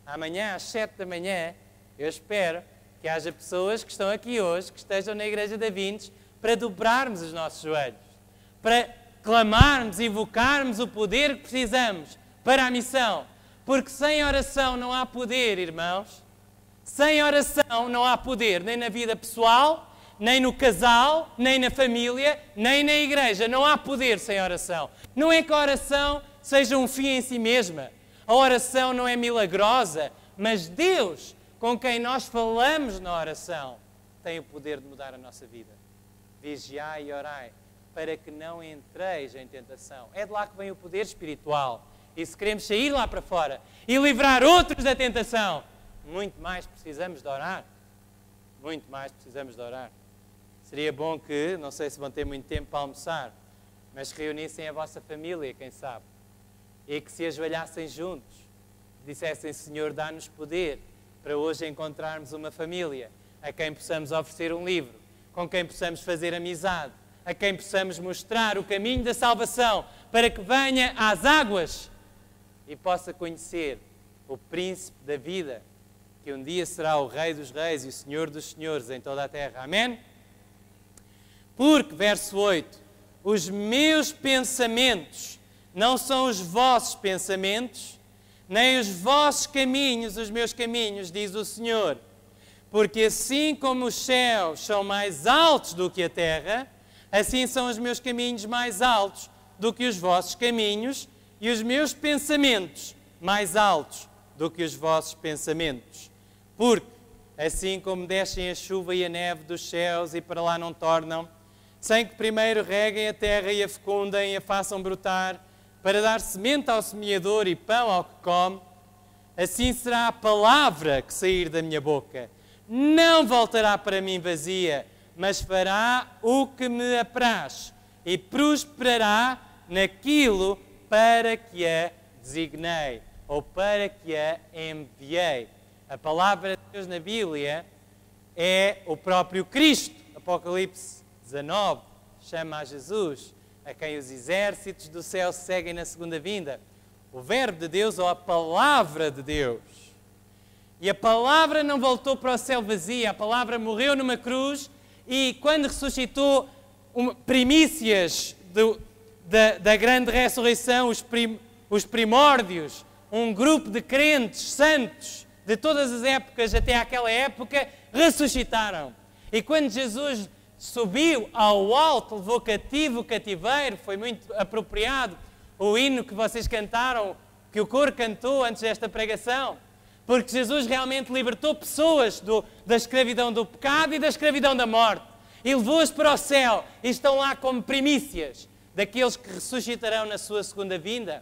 Amanhã, às 7 da manhã, eu espero que haja pessoas que estão aqui hoje, que estejam na igreja da Vintes, para dobrarmos os nossos joelhos, para clamarmos, invocarmos o poder que precisamos para a missão. Porque sem oração não há poder, irmãos. Sem oração não há poder, nem na vida pessoal, nem no casal, nem na família, nem na igreja. Não há poder sem oração. Não é que a oração seja um fim em si mesma. A oração não é milagrosa, mas Deus, com quem nós falamos na oração, tem o poder de mudar a nossa vida. Vigiai e orai, para que não entreis em tentação. É de lá que vem o poder espiritual. E se queremos sair lá para fora e livrar outros da tentação, muito mais precisamos de orar. Muito mais precisamos de orar. Seria bom que, não sei se vão ter muito tempo para almoçar, mas reunissem a vossa família, quem sabe, e que se ajoelhassem juntos, dissessem: Senhor, dá-nos poder para hoje encontrarmos uma família a quem possamos oferecer um livro, com quem possamos fazer amizade, a quem possamos mostrar o caminho da salvação, para que venha às águas e possa conhecer o príncipe da vida, que um dia será o Rei dos Reis e o Senhor dos Senhores em toda a terra. Amém? Porque, verso 8, os meus pensamentos não são os vossos pensamentos, nem os vossos caminhos os meus caminhos, diz o Senhor. Porque assim como os céus são mais altos do que a terra, assim são os meus caminhos mais altos do que os vossos caminhos, e os meus pensamentos mais altos do que os vossos pensamentos. Porque, assim como descem a chuva e a neve dos céus e para lá não tornam, sem que primeiro reguem a terra e a fecundem e a façam brotar, para dar semente ao semeador e pão ao que come, assim será a palavra que sair da minha boca. Não voltará para mim vazia, mas fará o que me apraz e prosperará naquilo para que a designei ou para que a enviei. A palavra de Deus na Bíblia é o próprio Cristo. Apocalipse 19 chama a Jesus, a quem os exércitos do céu seguem na segunda vinda. O verbo de Deus ou a palavra de Deus. E a palavra não voltou para o céu vazia. A palavra morreu numa cruz e quando ressuscitou, primícias da grande ressurreição, os primórdios, um grupo de crentes santos de todas as épocas até àquela época, ressuscitaram. E quando Jesus subiu ao alto, levou cativo o cativeiro, foi muito apropriado o hino que vocês cantaram, que o coro cantou antes desta pregação, porque Jesus realmente libertou pessoas da escravidão do pecado e da escravidão da morte, e levou-as para o céu, e estão lá como primícias daqueles que ressuscitarão na sua segunda vinda.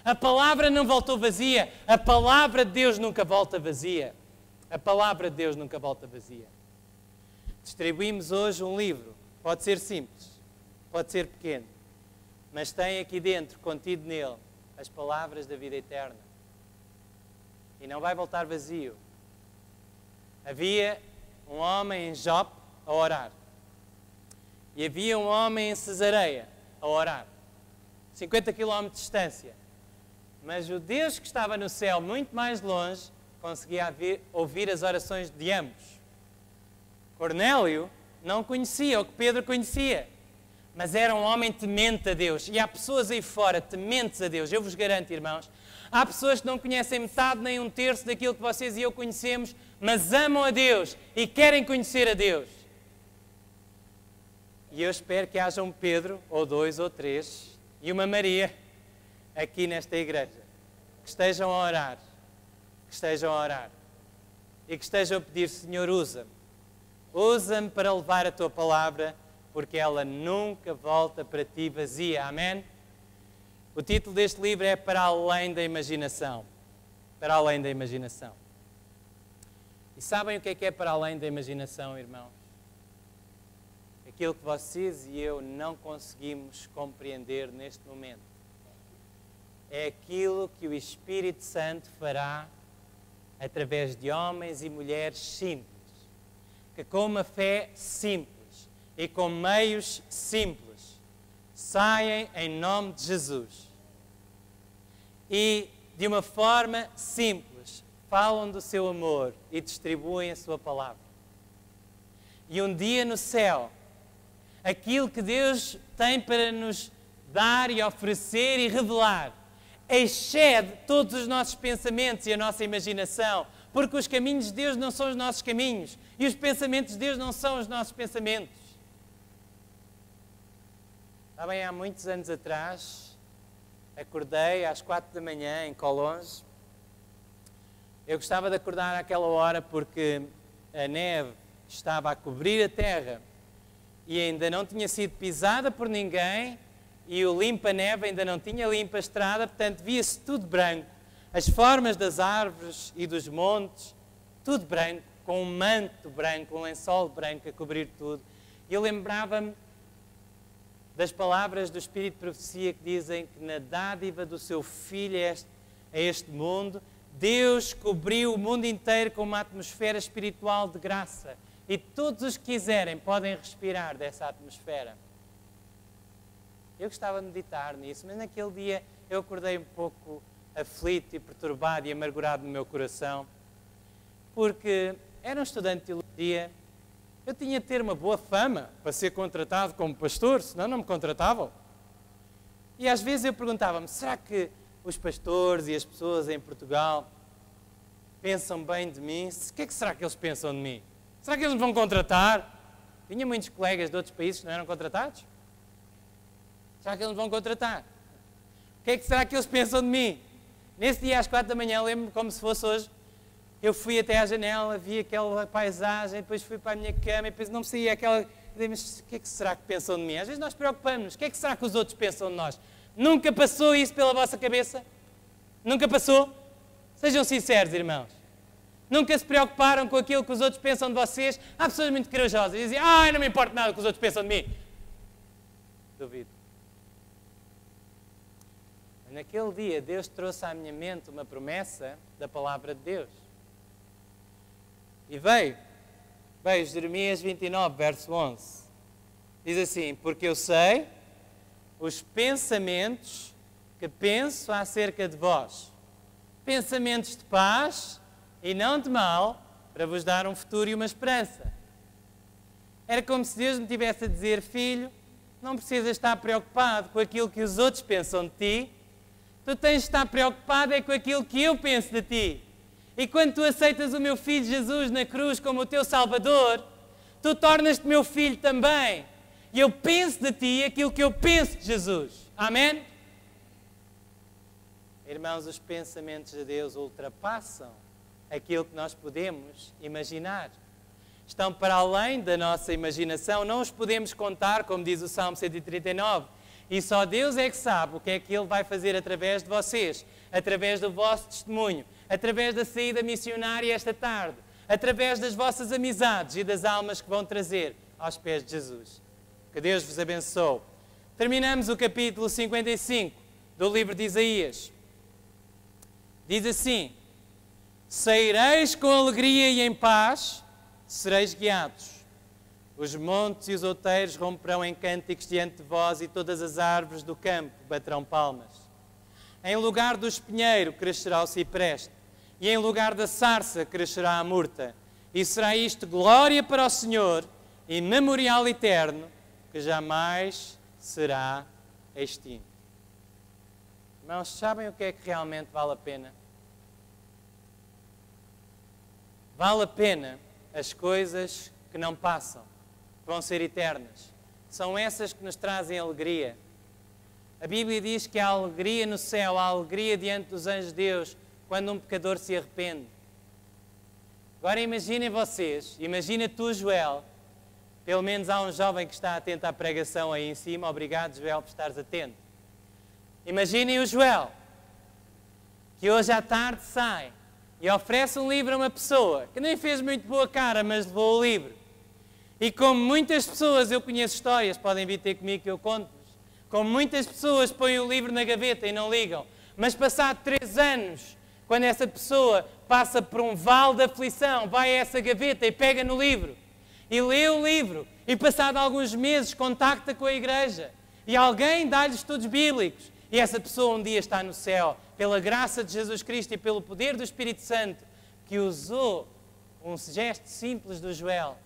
A palavra não voltou vazia, a palavra de Deus nunca volta vazia. A palavra de Deus nunca volta vazia. Distribuímos hoje um livro, pode ser simples, pode ser pequeno, mas tem aqui dentro, contido nele, as palavras da vida eterna. E não vai voltar vazio. Havia um homem em Jope a orar. E havia um homem em Cesareia a orar. 50 km de distância. Mas o Deus que estava no céu, muito mais longe, conseguia ouvir as orações de ambos. Cornélio não conhecia o que Pedro conhecia, mas era um homem temente a Deus. E há pessoas aí fora tementes a Deus. Eu vos garanto, irmãos, há pessoas que não conhecem metade nem um terço daquilo que vocês e eu conhecemos, mas amam a Deus e querem conhecer a Deus. E eu espero que haja um Pedro, ou 2, ou 3, e uma Maria aqui nesta igreja. que estejam a orar, e que estejam a pedir: Senhor, usa-me para levar a Tua palavra, porque ela nunca volta para Ti vazia. Amém? O título deste livro é Para Além da Imaginação. Para além da imaginação. E sabem o que é para além da imaginação, irmãos? Aquilo que vocês e eu não conseguimos compreender neste momento. É aquilo que o Espírito Santo fará através de homens e mulheres simples, que com uma fé simples e com meios simples saem em nome de Jesus e de uma forma simples falam do seu amor e distribuem a sua palavra. E um dia no céu, aquilo que Deus tem para nos dar e oferecer e revelar excede todos os nossos pensamentos e a nossa imaginação, porque os caminhos de Deus não são os nossos caminhos e os pensamentos de Deus não são os nossos pensamentos. Sabem, há muitos anos atrás, acordei às 4 da manhã em Colonge. Eu gostava de acordar àquela hora porque a neve estava a cobrir a terra e ainda não tinha sido pisada por ninguém, e o limpa-neve ainda não tinha limpa a estrada, portanto via-se tudo branco. As formas das árvores e dos montes, tudo branco, com um manto branco, um lençol branco a cobrir tudo. E eu lembrava-me das palavras do Espírito de Profecia que dizem que na dádiva do seu Filho a este mundo, Deus cobriu o mundo inteiro com uma atmosfera espiritual de graça. E todos os que quiserem podem respirar dessa atmosfera. Eu gostava de meditar nisso, mas naquele dia eu acordei um pouco aflito e perturbado e amargurado no meu coração, porque era um estudante de teologia, eu tinha de ter uma boa fama para ser contratado como pastor, senão não me contratavam. E às vezes eu perguntava-me, será que os pastores e as pessoas em Portugal pensam bem de mim? O que é que será que eles pensam de mim? Será que eles me vão contratar? Tinha muitos colegas de outros países que não eram contratados. Será que eles me vão contratar? O que é que será que eles pensam de mim? Nesse dia às 4 da manhã, lembro-me como se fosse hoje, eu fui até à janela, vi aquela paisagem, depois fui para a minha cama e depois não me saía aquela... Mas o que é que será que pensam de mim? Às vezes nós preocupamos-nos. O que é que será que os outros pensam de nós? Nunca passou isso pela vossa cabeça? Nunca passou? Sejam sinceros, irmãos. Nunca se preocuparam com aquilo que os outros pensam de vocês? Há pessoas muito corajosas e dizem, não me importa nada o que os outros pensam de mim. Duvido. Naquele dia, Deus trouxe à minha mente uma promessa da palavra de Deus. E veio Jeremias 29, verso 11. Diz assim, porque eu sei os pensamentos que penso acerca de vós. Pensamentos de paz e não de mal, para vos dar um futuro e uma esperança. Era como se Deus me tivesse a dizer, filho, não precisas estar preocupado com aquilo que os outros pensam de ti, tu tens de estar preocupado é com aquilo que eu penso de ti. E quando tu aceitas o meu Filho Jesus na cruz como o teu Salvador, tu tornas-te meu filho também. E eu penso de ti aquilo que eu penso de Jesus. Amém? Irmãos, os pensamentos de Deus ultrapassam aquilo que nós podemos imaginar. Estão para além da nossa imaginação, não os podemos contar, como diz o Salmo 139. E só Deus é que sabe o que é que Ele vai fazer através de vocês, através do vosso testemunho, através da saída missionária esta tarde, através das vossas amizades e das almas que vão trazer aos pés de Jesus. Que Deus vos abençoe. Terminamos o capítulo 55 do livro de Isaías. Diz assim, saireis com alegria e em paz, sereis guiados. Os montes e os outeiros romperão em cânticos diante de vós e todas as árvores do campo baterão palmas. Em lugar do espinheiro crescerá o cipreste e em lugar da sarça crescerá a murta. E será isto glória para o Senhor e memorial eterno que jamais será extinto. Irmãos, sabem o que é que realmente vale a pena? Vale a pena as coisas que não passam, que vão ser eternas. São essas que nos trazem alegria. A Bíblia diz que há alegria no céu, há alegria diante dos anjos de Deus, quando um pecador se arrepende. Agora imaginem vocês, imagina tu, Joel, pelo menos há um jovem que está atento à pregação aí em cima, obrigado, Joel, por estares atento. Imaginem o Joel, que hoje à tarde sai e oferece um livro a uma pessoa que nem fez muito boa cara, mas levou o livro. E como muitas pessoas, eu conheço histórias, podem vir ter comigo que eu conto-vos, como muitas pessoas põem o livro na gaveta e não ligam, mas passado 3 anos, quando essa pessoa passa por um vale de aflição, vai a essa gaveta e pega no livro, e lê o livro, e passado alguns meses contacta com a igreja, e alguém dá-lhe estudos bíblicos, e essa pessoa um dia está no céu, pela graça de Jesus Cristo e pelo poder do Espírito Santo, que usou um gesto simples do Joel.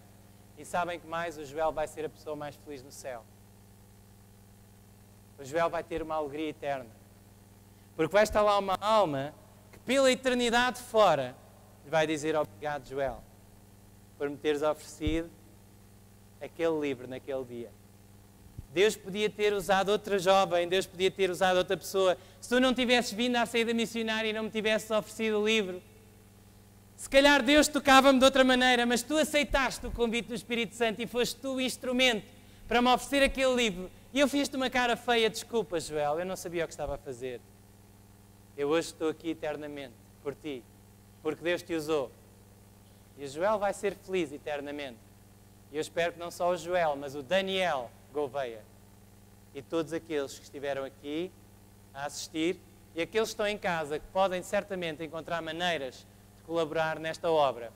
E sabem que mais? O Joel vai ser a pessoa mais feliz no céu. O Joel vai ter uma alegria eterna. Porque vai estar lá uma alma que pela eternidade fora vai dizer obrigado, Joel, por me teres oferecido aquele livro naquele dia. Deus podia ter usado outra jovem, Deus podia ter usado outra pessoa. Se tu não tivesses vindo à saída missionária e não me tivesses oferecido o livro, se calhar Deus tocava-me de outra maneira, mas tu aceitaste o convite do Espírito Santo e foste tu o instrumento para me oferecer aquele livro. E eu fiz-te uma cara feia, desculpa, Joel, eu não sabia o que estava a fazer. Eu hoje estou aqui eternamente por ti, porque Deus te usou. E o Joel vai ser feliz eternamente. E eu espero que não só o Joel, mas o Daniel Gouveia e todos aqueles que estiveram aqui a assistir e aqueles que estão em casa, que podem certamente encontrar maneiras de colaborar nesta obra,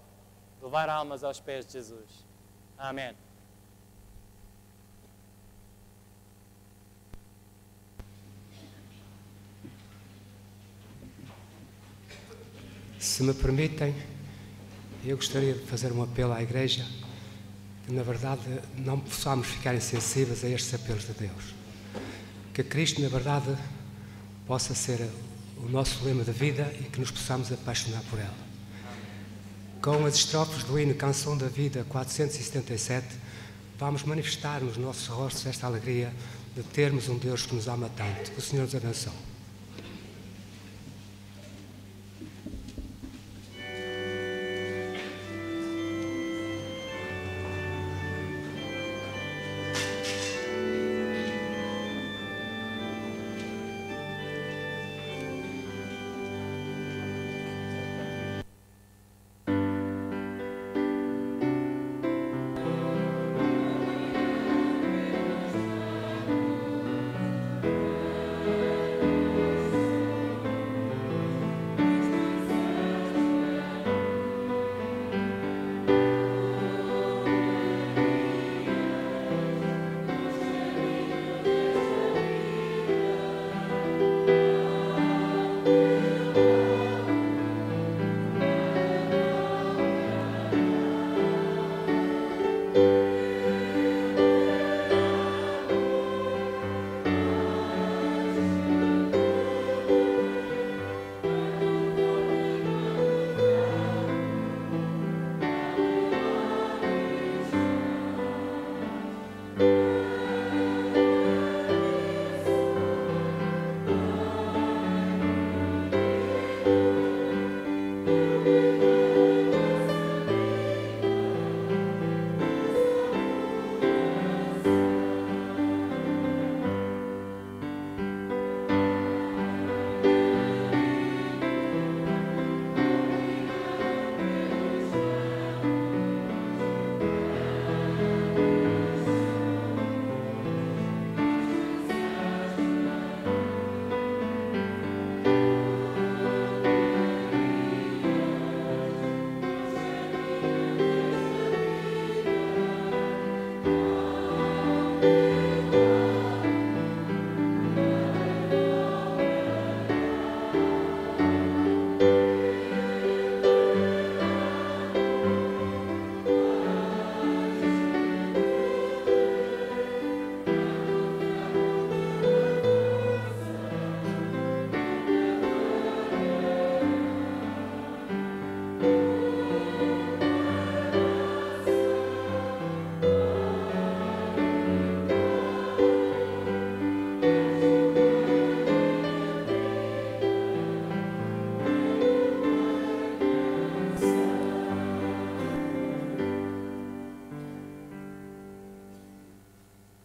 de levar almas aos pés de Jesus. Amém. Se me permitem, eu gostaria de fazer um apelo à Igreja que, na verdade, não possamos ficar insensíveis a estes apelos de Deus. Que Cristo, na verdade, possa ser o nosso lema de vida e que nos possamos apaixonar por Ele. Com as estrofes do hino Canção da Vida 477, vamos manifestar nos nossos rostos esta alegria de termos um Deus que nos ama tanto. Que o Senhor nos abençoe.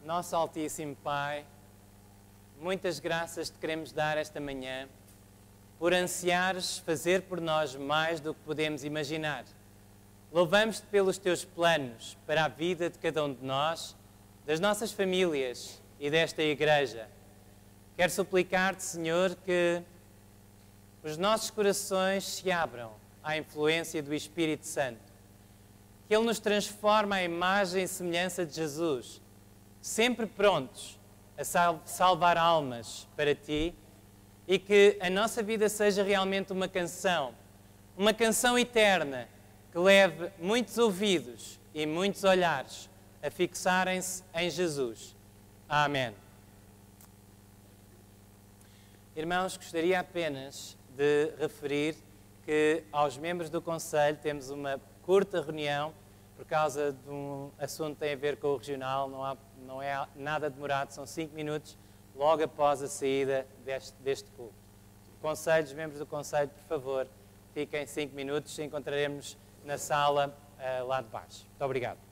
nosso Altíssimo Pai, muitas graças te queremos dar esta manhã por ansiares fazer por nós mais do que podemos imaginar. Louvamos-te pelos teus planos para a vida de cada um de nós, das nossas famílias e desta igreja. Quero suplicar-te, Senhor, que os nossos corações se abram à influência do Espírito Santo, que Ele nos transforme à imagem e semelhança de Jesus, sempre prontos a salvar almas para Ti, e que a nossa vida seja realmente uma canção eterna, que leve muitos ouvidos e muitos olhares a fixarem-se em Jesus. Amém. Irmãos, gostaria apenas de referir que aos membros do Conselho temos uma curta reunião por causa de um assunto que tem a ver com o regional, não é nada demorado, são 5 minutos logo após a saída deste culto. Conselhos, membros do Conselho, por favor, fiquem 5 minutos e encontraremos na sala lá de baixo. Muito obrigado.